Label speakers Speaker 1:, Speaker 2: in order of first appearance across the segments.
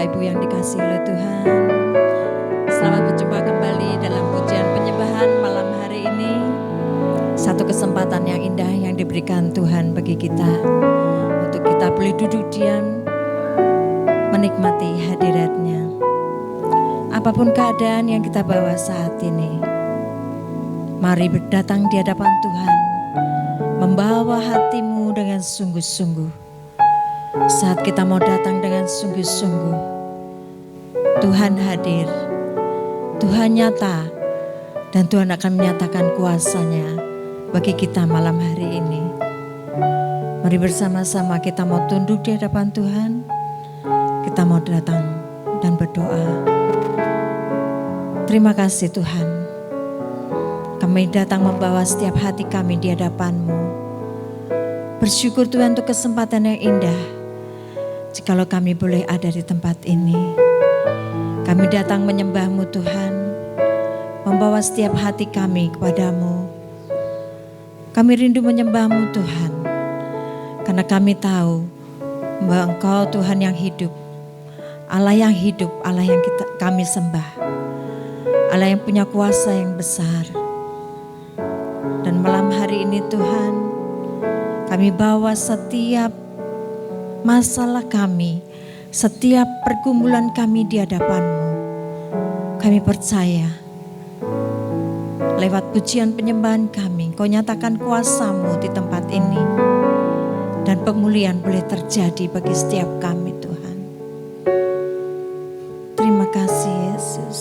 Speaker 1: Bapak Ibu yang dikasihi oleh Tuhan, selamat berjumpa kembali dalam pujian penyembahan malam hari ini. Satu kesempatan yang indah yang diberikan Tuhan bagi kita untuk kita boleh duduk diam menikmati hadirat-Nya. Apapun keadaan yang kita bawa saat ini, mari berdatang di hadapan Tuhan, membawa hatimu dengan sungguh-sungguh. Saat kita mau datang dengan sungguh-sungguh, Tuhan hadir, Tuhan nyata, dan Tuhan akan menyatakan kuasa-Nya bagi kita malam hari ini. Mari bersama-sama kita mau tunduk di hadapan Tuhan, kita mau datang dan berdoa. Terima kasih Tuhan, kami datang membawa setiap hati kami di hadapan-Mu. Bersyukur Tuhan untuk kesempatan yang indah, jikalau kami boleh ada di tempat ini. Kami datang menyembah-Mu Tuhan, membawa setiap hati kami kepadamu. Kami rindu menyembah-Mu Tuhan, karena kami tahu bahwa Engkau Tuhan yang hidup, Allah yang hidup, Allah yang kami sembah, Allah yang punya kuasa yang besar. Dan malam hari ini Tuhan, kami bawa setiap masalah kami, setiap pergumulan kami di hadapan-Mu. Kami percaya lewat pujian penyembahan kami, Kau nyatakan kuasa-Mu di tempat ini, dan pemulihan boleh terjadi bagi setiap kami Tuhan. Terima kasih Yesus.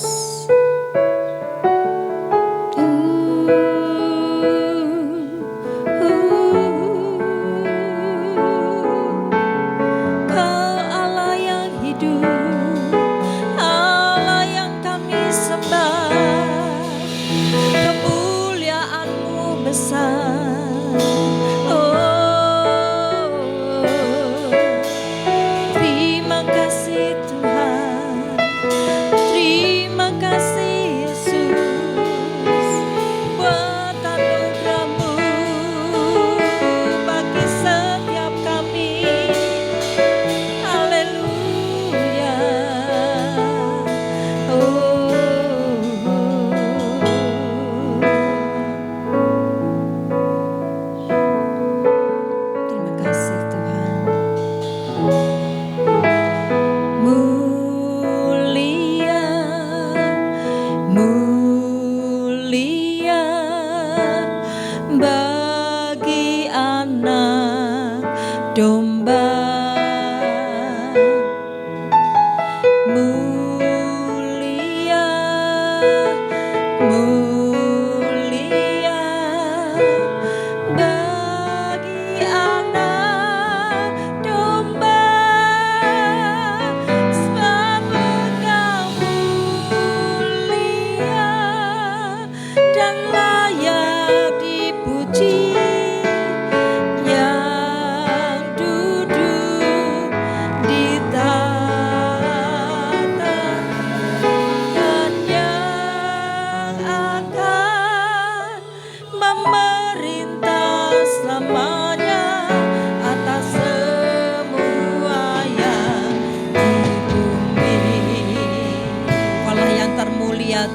Speaker 2: Yeah.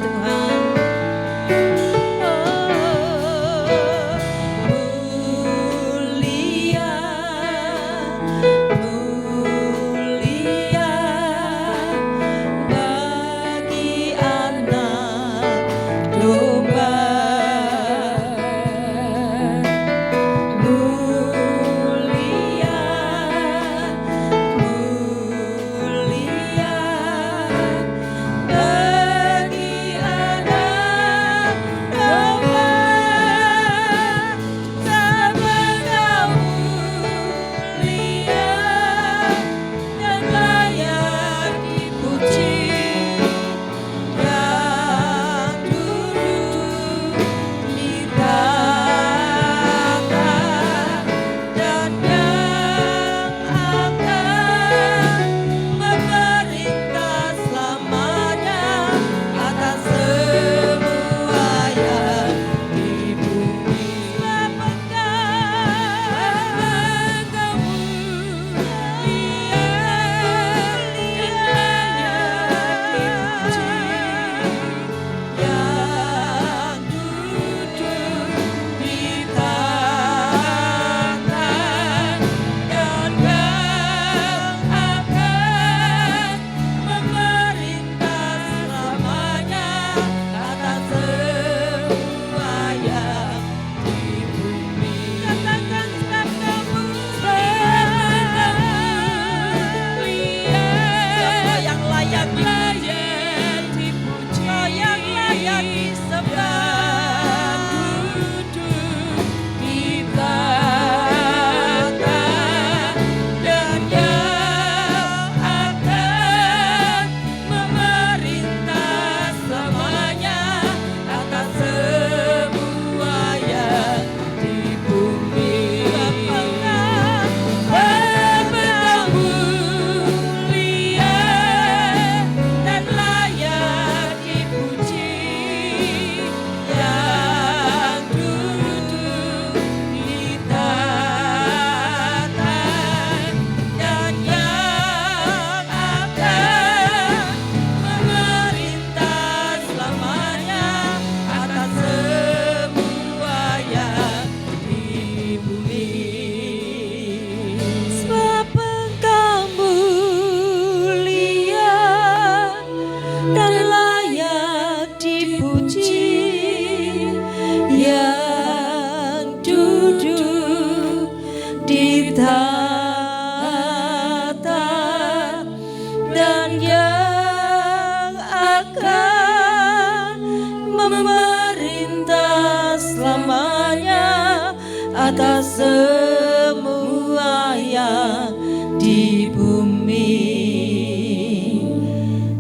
Speaker 1: atas semua yang di bumi.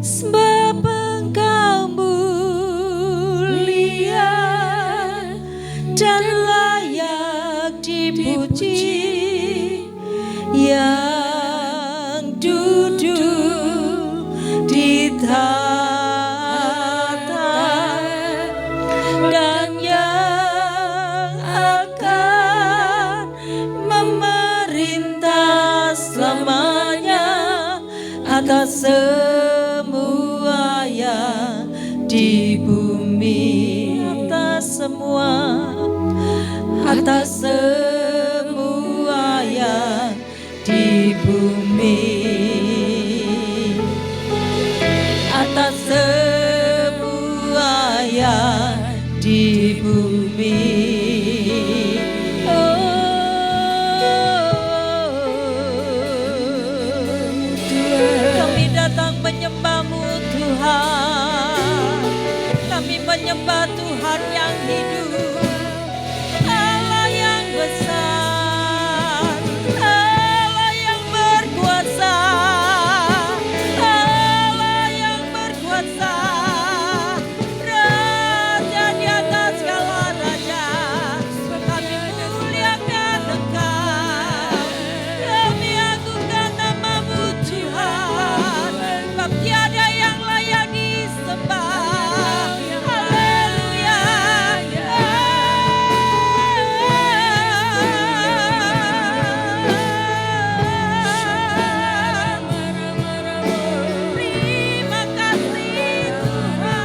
Speaker 1: Sebab Engkau mulia dan layak dipuji, yang duduk di tahta dan yang akan memerintah selamanya atas semua yang di bumi. Atas semua yang di bumi. Atas semua yang di bumi. Kami datang menyembah-Mu Tuhan. Kami menyembah Tuhan yang hidup, Allah yang besar, Allah yang berkuasa, Allah yang berkuasa, Raja di atas segala raja. Kami muliakan Engkau, kami agungkan nama-Mu Tuhan, sebab tiada yang layak disembah. Haleluya. Terima kasih Tuhan.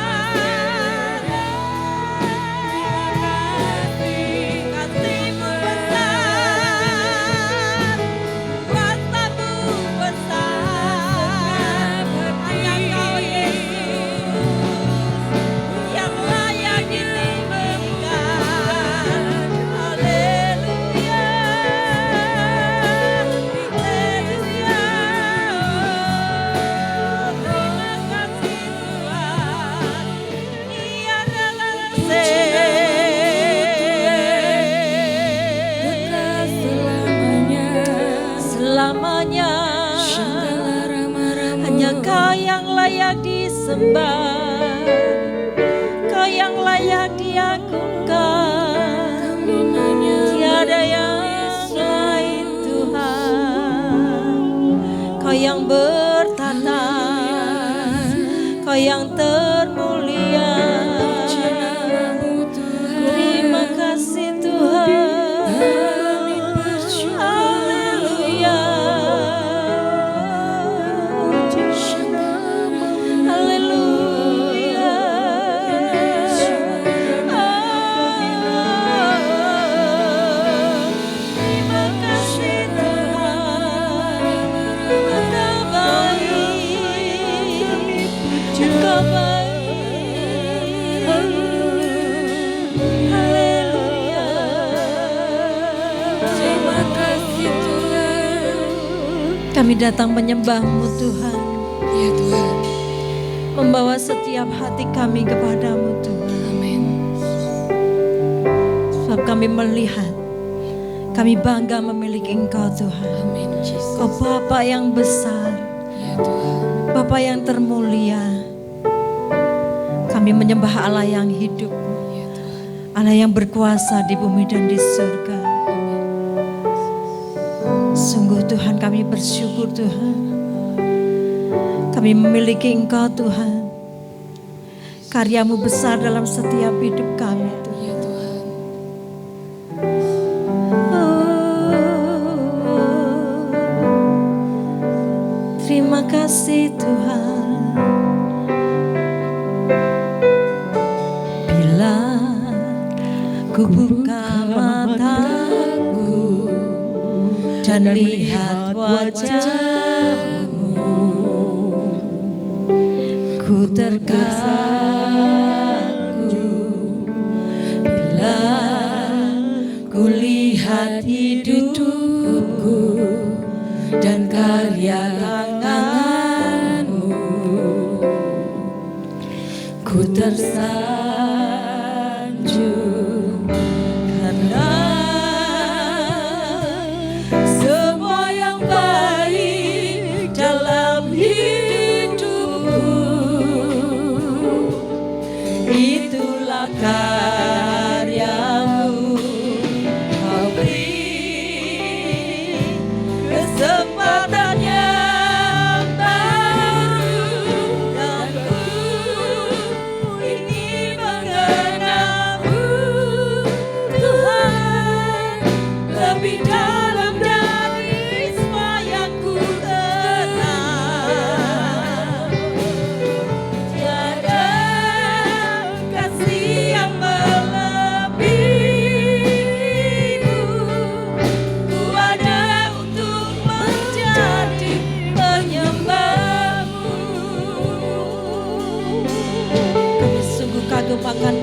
Speaker 1: Kasih-Mu besar, kuasa-Mu besar. Hanya Kau Yesus yang layak disembahkan. Haleluya. Haleluya. Terima kasih Tuhan. Ia adalah selamanya. Hanya Kau yang layak disembah, Kau yang layak diagungkan. Tiada yang lain Tuhan. Kau yang bertata, Kau yang termulia. Terima kasih Tuhan. Haleluya. Haleluya. Terima kasih Tuhan. Engkau baik, Engkau baik. Haleluya. Terima kasih Tuhan. Kami datang menyembah-Mu Tuhan. Ya Tuhan. Membawa setiap hati kami kepada-Mu Tuhan. Amin. Sebab kami melihat, kami bangga memiliki Engkau Tuhan. Amin. Kau Bapa yang besar. Ya Tuhan. Bapa yang termulia. Kami menyembah Allah yang hidup. Ya Tuhan. Allah yang berkuasa di bumi dan di surga. Sungguh Tuhan, kami bersyukur Tuhan. Kami memiliki Engkau Tuhan. Karya-Mu besar dalam setiap hidup kami Tuhan. Ya Tuhan. Terima kasih Tuhan. Bila ku buka mataku dan lihat wajah-Mu, ku terkagum. Bila ku lihat hidupku dan karya tangan-Mu, ku tersanjung karena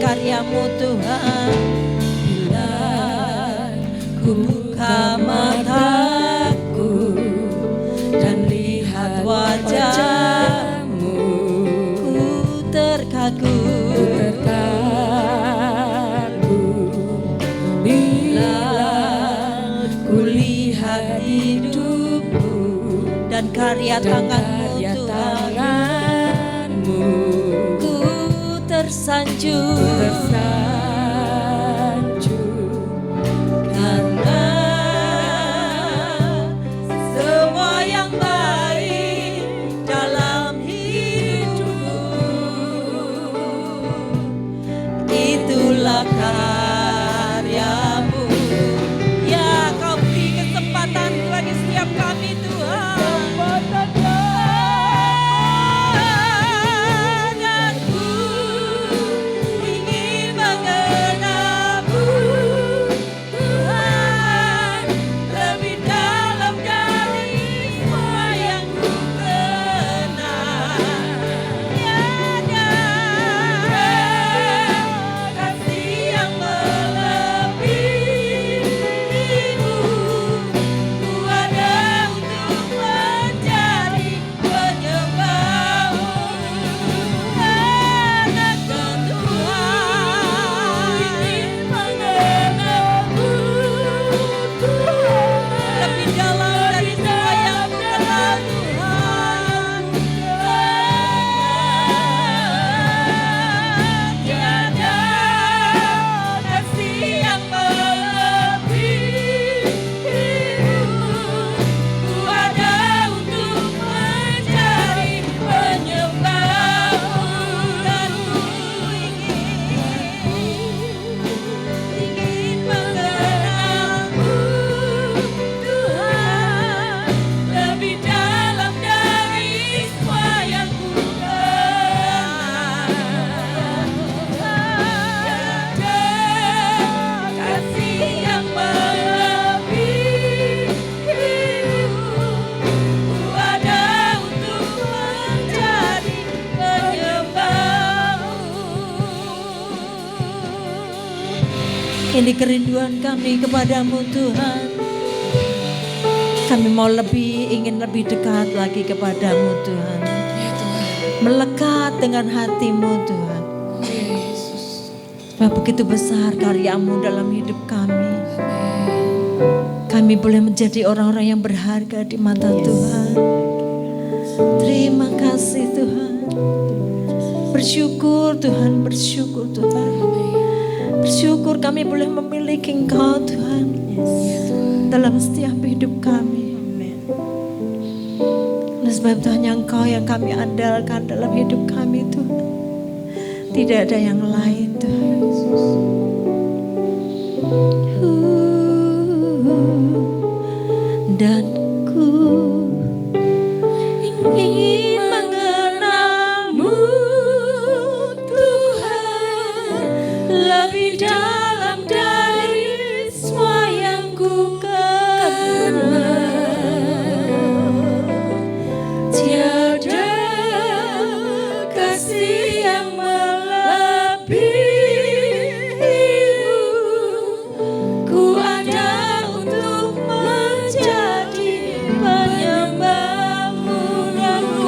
Speaker 1: karya-Mu Tuhan. Bila ku buka mataku dan lihat wajah-Mu, ku terkagum. Bila ku lihat hidupku dan karya tangan-Mu Tuhan, ku tersanjung. Karena semua yang baik dalam hidupku itulah karya-Mu. Ya, Kau beri kesempatan bagi setiap kami Tuhan. Dan ku ingin mengenal-Mu Tuhan, lebih dalam dari semua yang ku kenal. Tiada kasih yang melebihi-Mu. Ku ada untuk menjadi penyembah-Mu. Anak Tuhan ingin mengenal-Mu Tuhan, lebih dalam dari semua yang ku kenal Tuhan. Tiada kasih yang melebihi-Mu. Ku ada untuk menjadi penyembah-Mu. Dan ku ingin mengenal-Mu Tuhan, lebih dalam dari semua yang ku kenal. Tiada kasih yang melebihi-Mu. Ku ada untuk menjadi penyembah-Mu. Ini kerinduan kami kepada-Mu Tuhan. Kami mau ingin lebih dekat lagi kepada-Mu Tuhan. Melekat dengan hati-Mu Tuhan. Sebab begitu besar karya-Mu dalam hidup kami. Kami boleh menjadi orang-orang yang berharga di mata Tuhan. Terima kasih Tuhan. Bersyukur Tuhan, bersyukur Tuhan. Bersyukur kami boleh memiliki Engkau Tuhan dalam setiap hidup kami. Oleh sebab itu hanya Engkau yang kami andalkan dalam hidup kami Tuhan. Tidak ada yang lain Tuhan. Dan ku ingin mengenal-Mu Tuhan, lebih dalam dari semua yang ku kenal. Tiada kasih yang melebihi-Mu. Ku ada untuk menjadi penyembah-Mu. Dan ku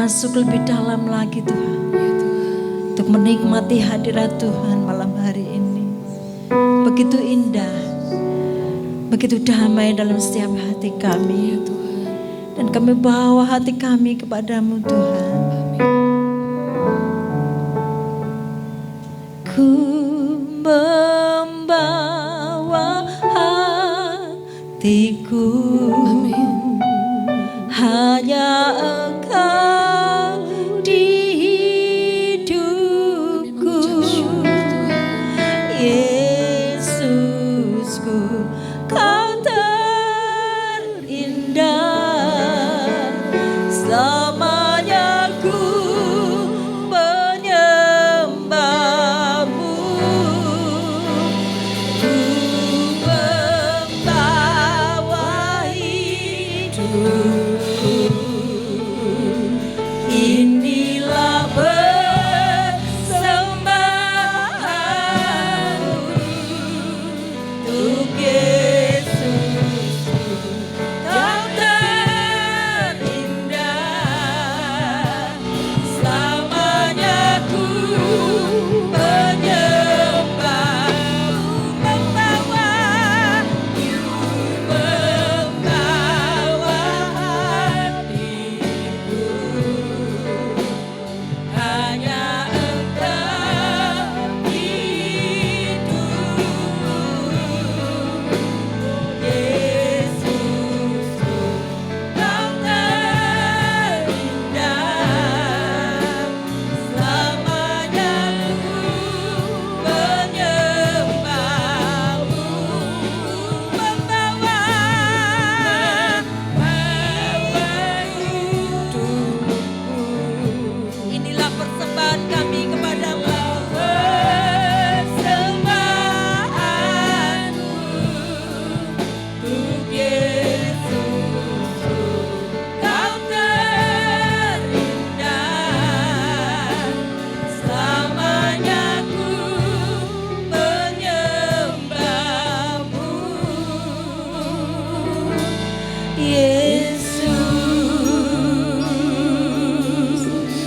Speaker 1: Masuk lebih dalam lagi Tuhan, untuk menikmati hadirat Tuhan malam hari ini. Begitu indah, begitu damai dalam setiap hati kami, dan kami bawa hati kami kepadamu Tuhan. Ku membawa hatiku, hanya Engkau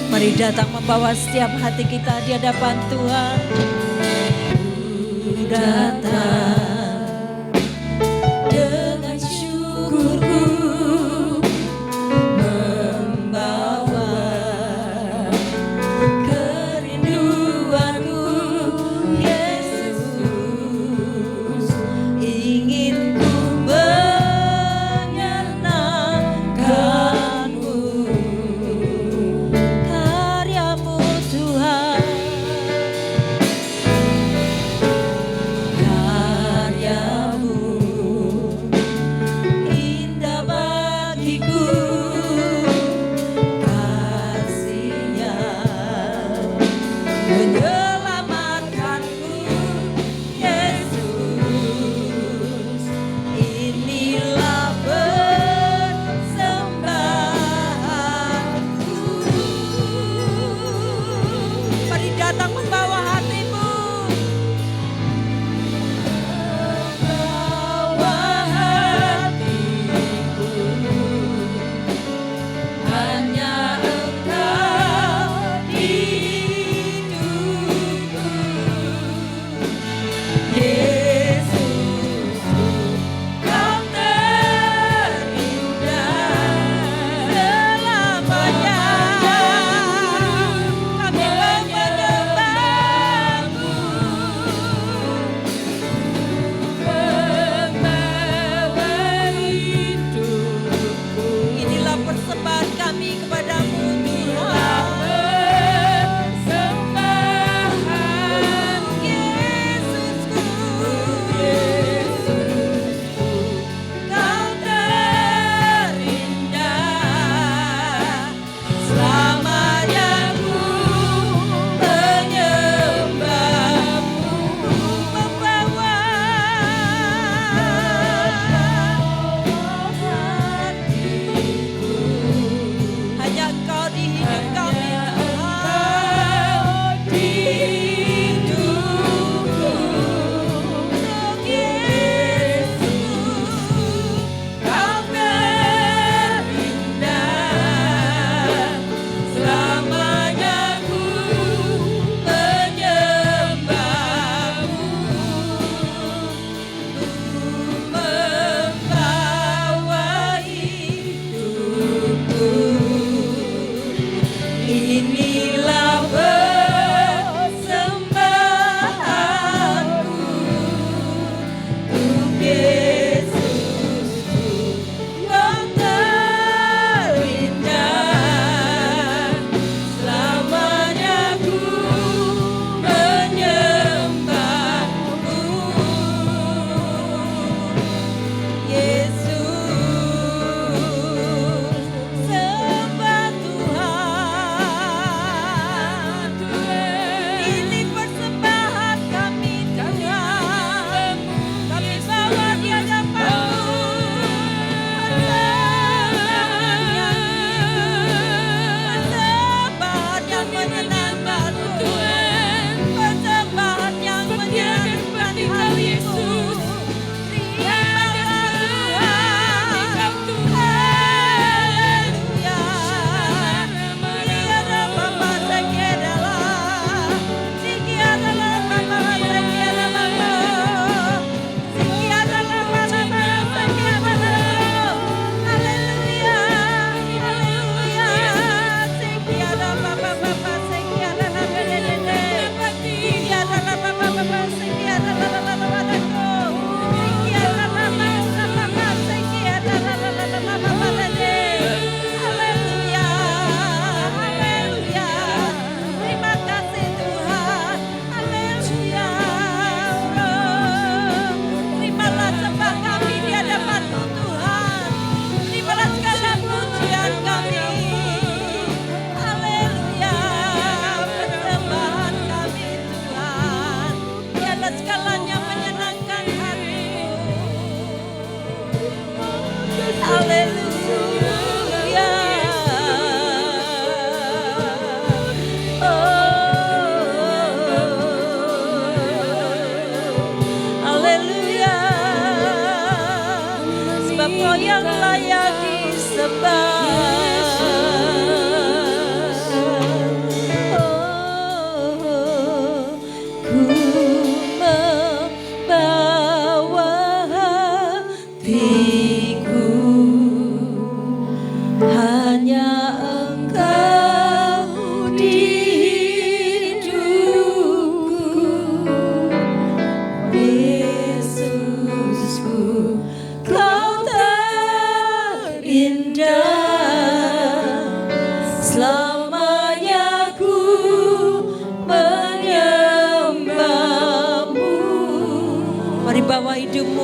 Speaker 1: Mari datang membawa setiap hati kita di hadapan Tuhan. Datang dengan syukurku, membawa kerinduanku, Yesus. Ingin ku menyenangkanmu, karyamu Tuhan.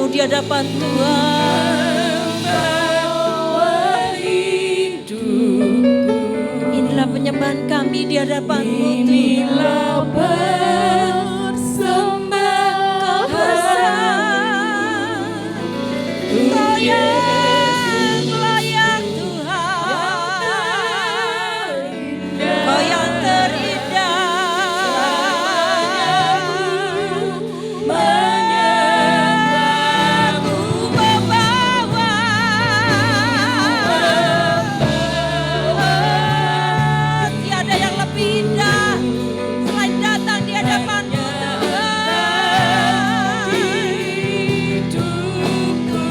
Speaker 1: Di hadapan Tuhan, inilah penyembahan kami di hadapan-Mu. Inilah persembahan Kau yang layak Tuhan, Kau yang terindah.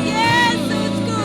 Speaker 1: Yesusku,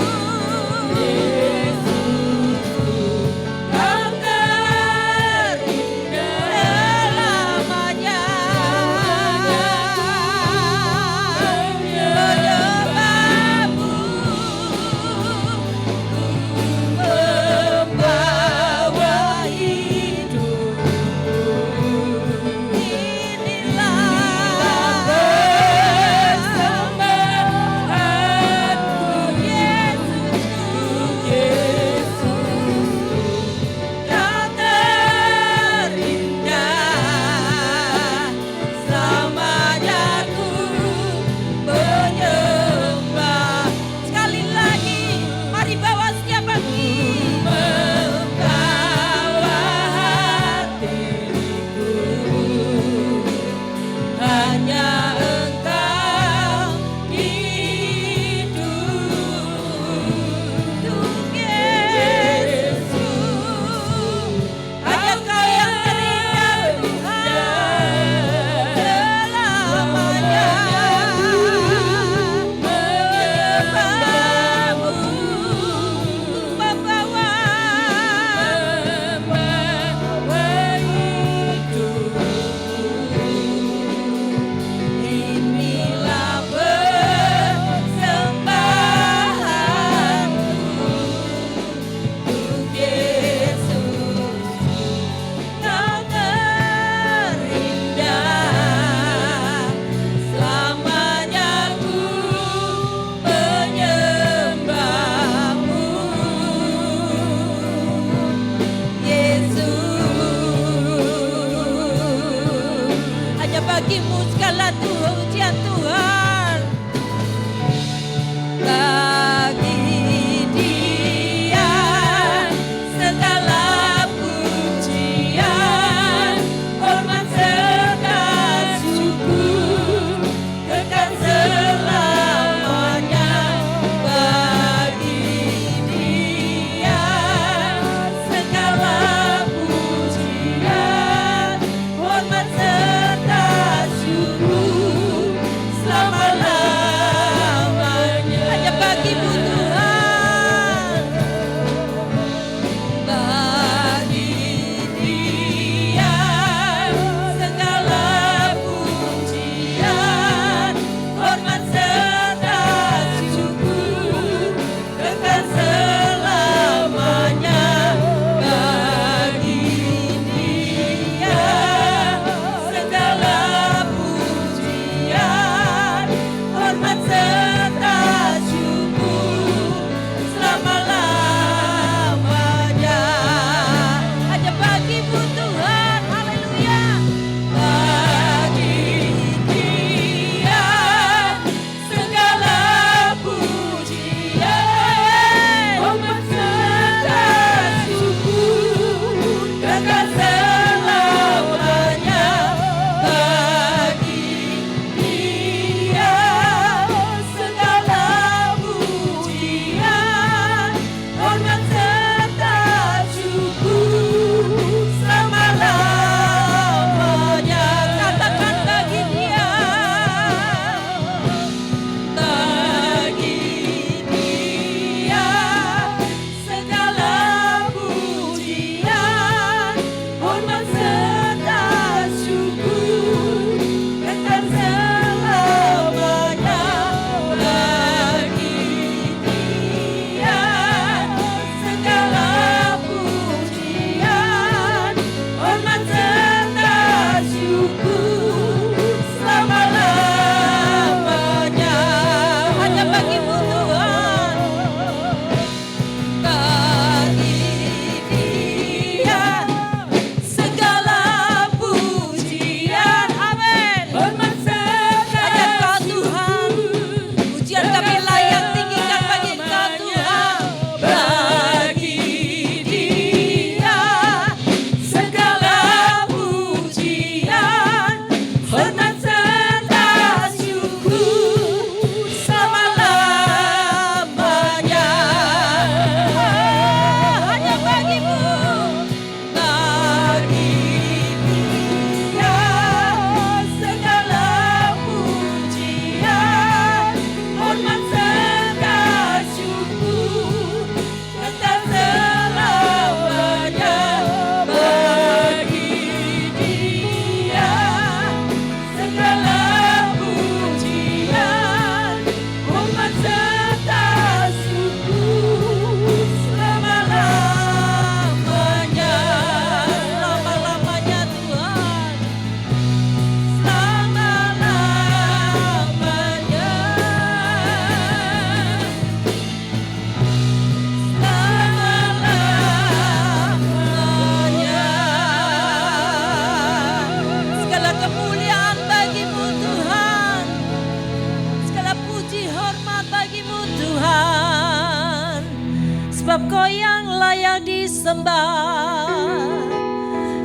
Speaker 1: Sebab Kau yang layak disembah,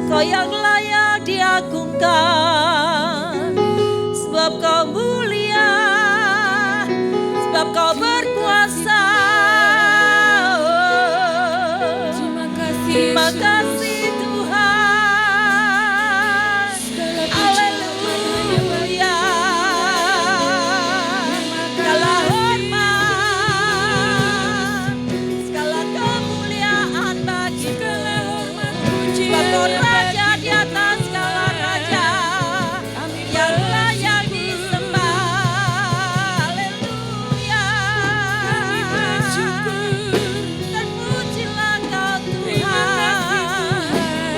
Speaker 1: Kau yang layak diagungkan. Sebab Kau mulia, sebab Kau berkuasa. Terima kasih Tuhan. Haleluya. Segala hormat, segala kemuliaan bagi-Mu. Sebab Kau Raja di atas segala raja, yang layak disembah. Haleluya. Terpujilah Kau Tuhan,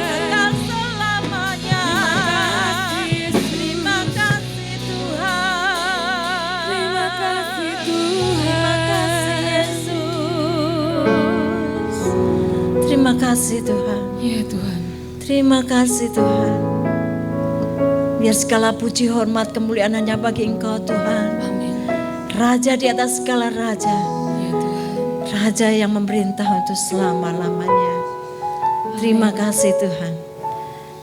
Speaker 1: kekal selamanya. Terima kasih Tuhan. Terima kasih Yesus. Terima kasih Tuhan.
Speaker 2: Ya Tuhan.
Speaker 1: Terima kasih Tuhan. Biar segala puji hormat kemuliaan hanya bagi Engkau Tuhan.
Speaker 2: Amin.
Speaker 1: Raja di atas segala raja.
Speaker 2: Ya Tuhan.
Speaker 1: Raja yang memerintah untuk selama-lamanya. Terima kasih Tuhan.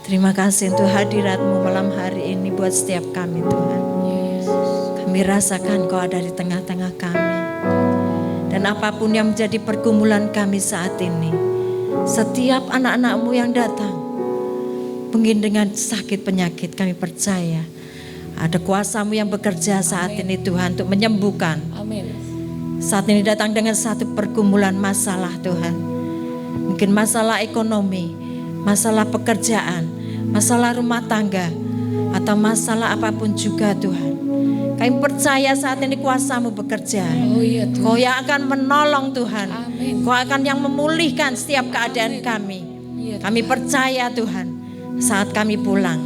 Speaker 1: Terima kasih untuk hadirat-Mu malam hari ini buat setiap kami Tuhan.
Speaker 2: Ya Yesus.
Speaker 1: Kami rasakan Kau ada di tengah-tengah kami. Dan apapun yang menjadi pergumulan kami saat ini, setiap anak-anak-Mu yang datang, mungkin dengan sakit penyakit, kami percaya ada kuasa-Mu yang bekerja saat ini Tuhan untuk menyembuhkan.
Speaker 2: Amin.
Speaker 1: Saat ini datang dengan satu pergumulan masalah Tuhan. Mungkin masalah ekonomi, masalah pekerjaan, masalah rumah tangga, atau masalah apapun juga Tuhan. Kami percaya saat ini kuasa-Mu bekerja.
Speaker 2: Oh iya Tuhan.
Speaker 1: Kau yang akan menolong Tuhan.
Speaker 2: Amin.
Speaker 1: Kau akan yang memulihkan setiap keadaan kami.
Speaker 2: Iya,
Speaker 1: Kami percaya Tuhan, saat kami pulang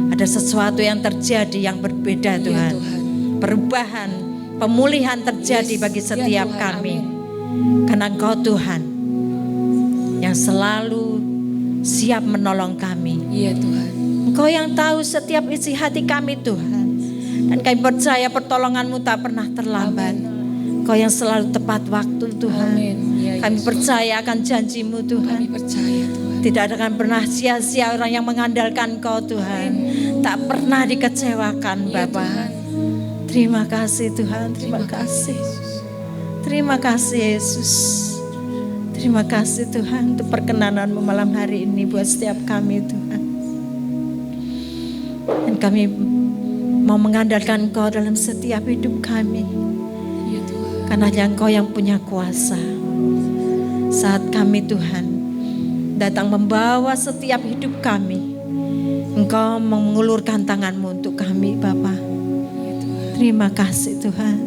Speaker 1: ada sesuatu yang terjadi yang berbeda Tuhan.
Speaker 2: Tuhan.
Speaker 1: Perubahan, pemulihan terjadi
Speaker 2: Yes.
Speaker 1: bagi setiap
Speaker 2: Ya, Tuhan.
Speaker 1: kami.
Speaker 2: Amin.
Speaker 1: Karena Engkau Tuhan yang selalu siap menolong kami.
Speaker 2: Iya Tuhan.
Speaker 1: Engkau yang tahu setiap isi hati kami Tuhan. Dan kami percaya pertolongan-Mu tak pernah terlambat. Engkau yang selalu tepat waktu Tuhan.
Speaker 2: Amin. Ya,
Speaker 1: Kami
Speaker 2: Yesus.
Speaker 1: percaya akan janji-Mu Tuhan.
Speaker 2: Kami percaya Tuhan.
Speaker 1: Tidak akan pernah sia-sia orang yang mengandalkan Kau Tuhan. Tak pernah dikecewakan
Speaker 2: Ya,
Speaker 1: Bapa.
Speaker 2: Tuhan.
Speaker 1: Terima kasih Tuhan. Terima kasih. Terima kasih Yesus. Terima kasih Tuhan untuk perkenanan-Mu malam hari ini buat setiap kami Tuhan. Dan kami mau mengandalkan Engkau dalam setiap hidup kami.
Speaker 2: Ya Tuhan.
Speaker 1: Karena hanya Engkau yang punya kuasa. Saat kami Tuhan datang membawa setiap hidup kami, Engkau mengulurkan tangan-Mu untuk kami Bapa.
Speaker 2: Ya Tuhan.
Speaker 1: Terima kasih Tuhan.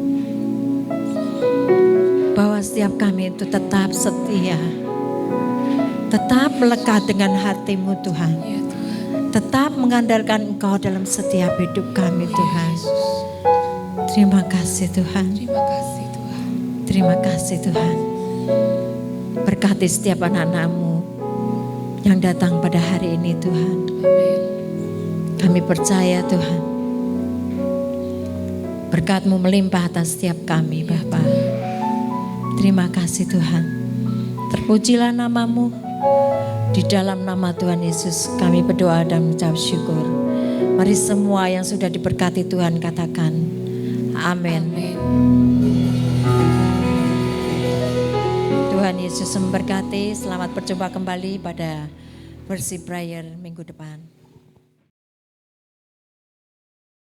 Speaker 1: Bahwa setiap kami itu tetap setia, tetap melekat dengan hati-Mu Tuhan.
Speaker 2: Ya Tuhan.
Speaker 1: Tetap mengandalkan Engkau dalam setiap hidup kami Tuhan. Terima kasih Tuhan.
Speaker 2: Terima kasih Tuhan.
Speaker 1: Terima kasih Tuhan. Berkati setiap anak-anak-Mu yang datang pada hari ini Tuhan.
Speaker 2: Amin.
Speaker 1: Kami percaya Tuhan, berkat-Mu melimpah atas setiap kami Bapa. Terima kasih Tuhan. Terpujilah nama-Mu. Di dalam nama Tuhan Yesus kami berdoa dan mengucap syukur. Mari semua yang sudah diberkati Tuhan katakan amin.
Speaker 2: Amin.
Speaker 1: Tuhan Yesus memberkati. Selamat berjumpa kembali pada Worship Prayer minggu depan.